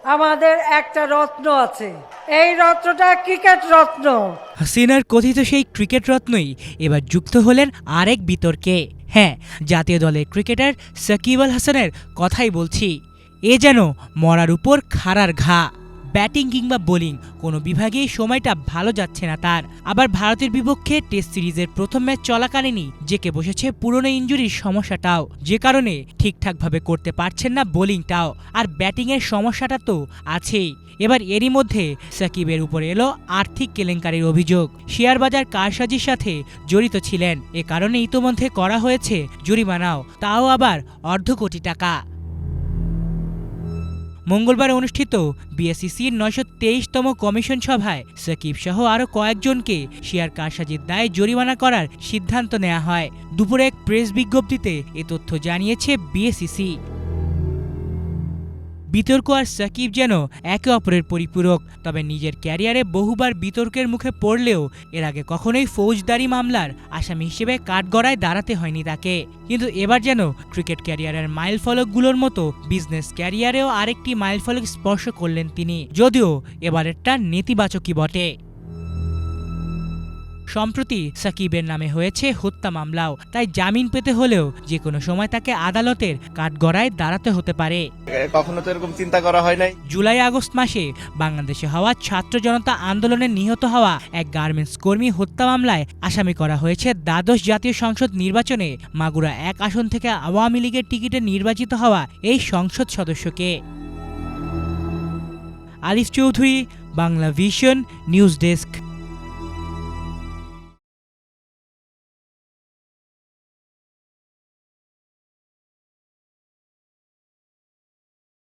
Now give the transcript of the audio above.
আমাদের একটা রত্ন আছে, এই রত্নটা ক্রিকেট রত্ন। হাসিনার কথিত সেই ক্রিকেট রত্নই এবার যুক্ত হলেন আরেক বিতর্কে। হ্যাঁ, জাতীয় দলের ক্রিকেটার সাকিব আল হাসানের কথাই বলছি। এ যেন মরার উপর খাড়ার ঘা। ব্যাটিং কিংবা বোলিং কোনো বিভাগেই সময়টা ভালো যাচ্ছে না তার। আবার ভারতের বিপক্ষে টেস্ট সিরিজের প্রথম ম্যাচ চলাকালীনই জেঁকে বসেছে পুরনো ইনজুরির সমস্যাটাও, যে কারণে ঠিকঠাকভাবে করতে পারছেন না বোলিংটাও। আর ব্যাটিংয়ের সমস্যাটা তো আছেই। এবার এরই মধ্যে সাকিবের উপর এলো আর্থিক কেলেঙ্কারির অভিযোগ। শেয়ার বাজার কারসাজির সাথে জড়িত ছিলেন, এ কারণে ইতোমধ্যে করা হয়েছে জরিমানাও, তাও আবার অর্ধ কোটি টাকা। মঙ্গলবার অনুষ্ঠিত বিএসইসির ৯২৩তম কমিশন সভায় সাকিব সহ আরও কয়েকজনকে শেয়ার কারসাজির দায়ে জরিমানা করার সিদ্ধান্ত নেওয়া হয়। দুপুরে এক প্রেস বিজ্ঞপ্তিতে এ তথ্য জানিয়েছে বিএসইসি। বিতর্ক আর সাকিব যেন একে অপরের পরিপূরক। তবে নিজের ক্যারিয়ারে বহুবার বিতর্কের মুখে পড়লেও এর আগে কখনোই ফৌজদারি মামলার আসামি হিসেবে কাঠগড়ায় দাঁড়াতে হয়নি তাকে। কিন্তু এবার যেন ক্রিকেট ক্যারিয়ারের মাইলফলকগুলোর মতো বিজনেস ক্যারিয়ারেও আরেকটি মাইলফলক স্পর্শ করলেন তিনি, যদিও এবারেরটা নেতিবাচকই বটে। সম্প্রতি সাকিবের নামে হয়েছে হত্যা মামলাও, তাই জামিন পেতে হলেও যে কোনো সময় তাকে আদালতের কাঠগড়ায় দাঁড়াতে হতে পারে। কখনো তো এরকম চিন্তা করা হয় নাই। জুলাই আগস্ট মাসে বাংলাদেশে হওয়া ছাত্র জনতা আন্দোলনে নিহত হওয়া এক গার্মেন্টস কর্মী হত্যা মামলায় আসামি করা হয়েছে দ্বাদশ জাতীয় সংসদ নির্বাচনে মাগুরা ১ আসন থেকে আওয়ামী লীগের টিকিটে নির্বাচিত হওয়া এই সংসদ সদস্যকে। আলিফ Chowdhury, Bangla vision news desk.